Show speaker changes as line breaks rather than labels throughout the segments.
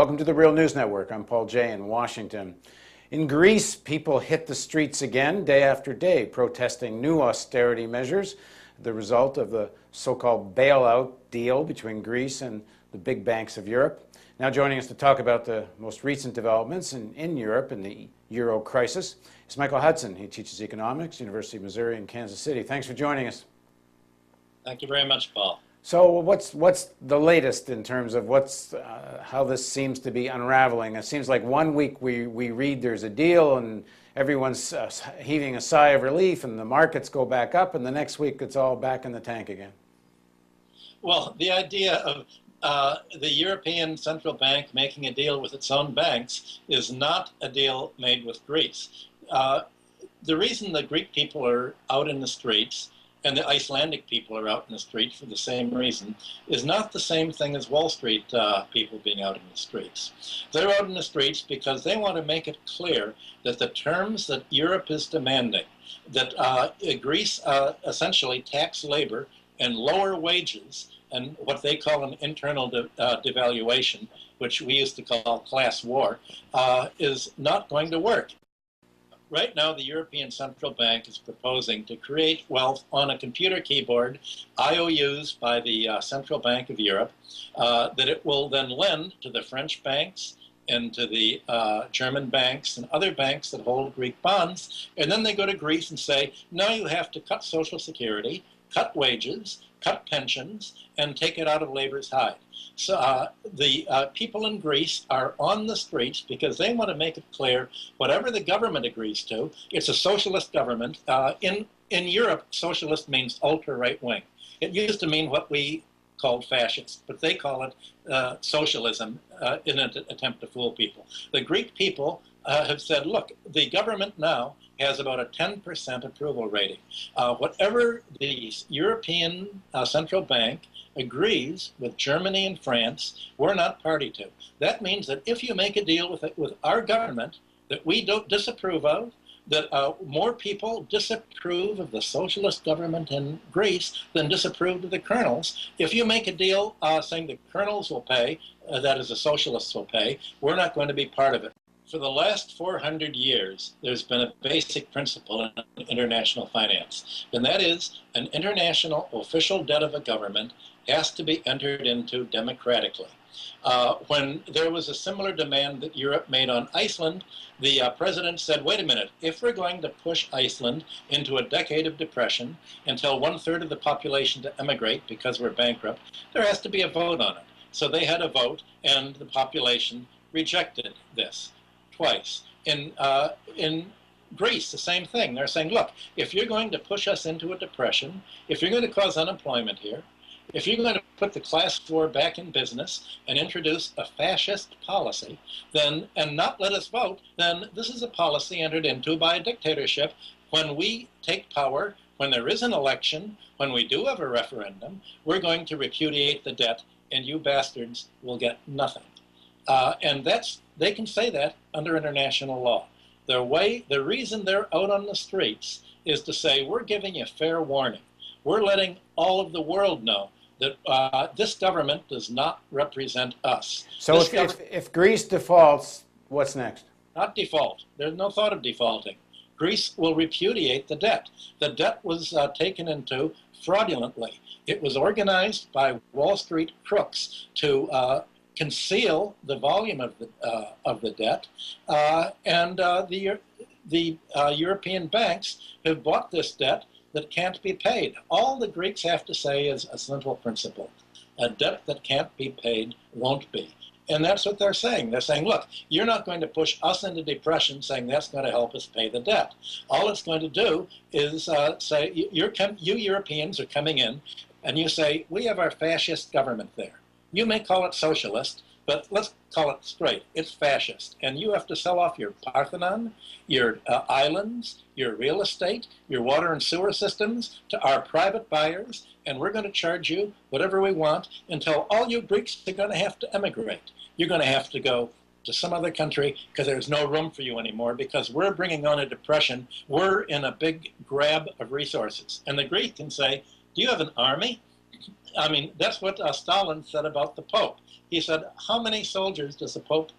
Welcome to the Real News Network. I'm Paul Jay in Washington. In Greece, people hit the streets again day after day, protesting new austerity measures, the result of the so-called bailout deal between Greece and the big banks of Europe. Now joining us to talk about the most recent developments in Europe in the Euro crisis is Michael Hudson. He teaches economics, University of Missouri in Kansas City. Thanks for joining us.
Thank you very much, Paul.
So what's the latest in terms of how this seems to be unraveling? It seems like one week we read there's a deal and everyone's heaving a sigh of relief and the markets go back up, and the next week it's all back in the tank again.
Well, the idea of the European Central Bank making a deal with its own banks is not a deal made with Greece. The reason the Greek people are out in the streets and the Icelandic people are out in the streets for the same reason is not the same thing as Wall Street people being out in the streets. They're out in the streets because they want to make it clear that the terms that Europe is demanding, that Greece essentially tax labor and lower wages and what they call an internal devaluation, which we used to call class war, is not going to work. Right now, the European Central Bank is proposing to create wealth on a computer keyboard, IOUs by the Central Bank of Europe, that it will then lend to the French banks and to the German banks and other banks that hold Greek bonds. And then they go to Greece and say, now you have to cut Social Security, cut wages, cut pensions, and take it out of labor's hide. So the people in Greece are on the streets because they want to make it clear whatever the government agrees to, it's a socialist government. In Europe, socialist means ultra-right wing. It used to mean what we called fascist, but they call it socialism in an attempt to fool people. The Greek people have said, look, the government now has about a 10% approval rating. Whatever the European Central Bank agrees with Germany and France, we're not party to. That means that if you make a deal with our government that we don't disapprove of, that more people disapprove of the socialist government in Greece than disapprove of the colonels. If you make a deal saying the colonels will pay, that is the socialists will pay, we're not going to be part of it. For the last 400 years, there's been a basic principle in international finance, and that is an international official debt of a government has to be entered into democratically. When there was a similar demand that Europe made on Iceland, the president said, wait a minute, if we're going to push Iceland into a decade of depression and tell 1/3 of the population to emigrate because we're bankrupt, there has to be a vote on it. So they had a vote, and the population rejected this twice. In Greece, the same thing. They're saying, look, if you're going to push us into a depression, if you're going to cause unemployment here, if you're going to put the class war back in business and introduce a fascist policy, then, and not let us vote, then this is a policy entered into by a dictatorship. When we take power, when there is an election, when we do have a referendum, we're going to repudiate the debt, and you bastards will get nothing. And they can say that under international law. The reason they're out on the streets is to say, we're giving you fair warning. We're letting all of the world know that this government does not represent us.
So if Greece defaults, what's next?
Not default. There's no thought of defaulting. Greece will repudiate the debt. The debt was taken into fraudulently. It was organized by Wall Street crooks to conceal the volume of the debt, and the European banks have bought this debt that can't be paid. All the Greeks have to say is a simple principle: a debt that can't be paid won't be. And that's what they're saying. They're saying, look, you're not going to push us into depression saying that's going to help us pay the debt. All it's going to do is say, you Europeans are coming in and you say, we have our fascist government there. You may call it socialist, but let's call it straight. It's fascist. And you have to sell off your Parthenon, your islands, your real estate, your water and sewer systems to our private buyers, and we're going to charge you whatever we want until all you Greeks are going to have to emigrate. You're going to have to go to some other country because there's no room for you anymore because we're bringing on a depression. We're in a big grab of resources. And the Greek can say, do you have an army? I mean, that's what Stalin said about the Pope. He said, how many soldiers does the Pope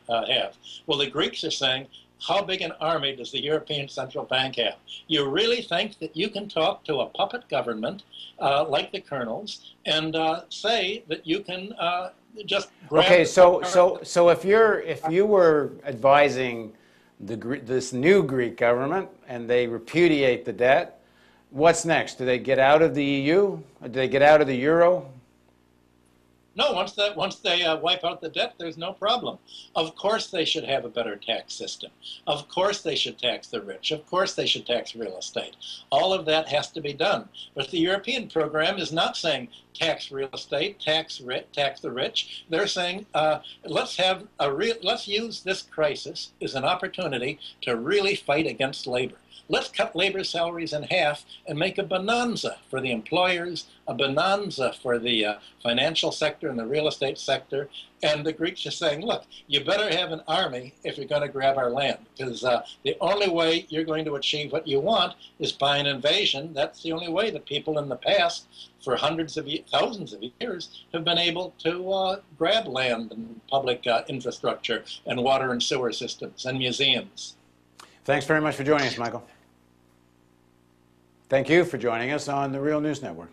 have? Well, the Greeks are saying, how big an army does the European Central Bank have? You really think that you can talk to a puppet government like the colonels and say that you can just grab...
Okay, so if you were advising this new Greek government and they repudiate the debt, what's next? Do they get out of the EU? Or do they get out of the euro?
No, once they wipe out the debt, there's no problem. Of course they should have a better tax system. Of course they should tax the rich. Of course they should tax real estate. All of that has to be done. But the European program is not saying tax real estate, tax the rich. They're saying let's use this crisis as an opportunity to really fight against labor. Let's cut labor salaries in half and make a bonanza for the employers, a bonanza for the financial sector and the real estate sector. And the Greeks are saying, look, you better have an army if you're going to grab our land, because the only way you're going to achieve what you want is by an invasion. That's the only way that people in the past, for thousands of years, have been able to grab land and public infrastructure and water and sewer systems and museums.
Thanks very much for joining us, Michael. Thank you for joining us on the Real News Network.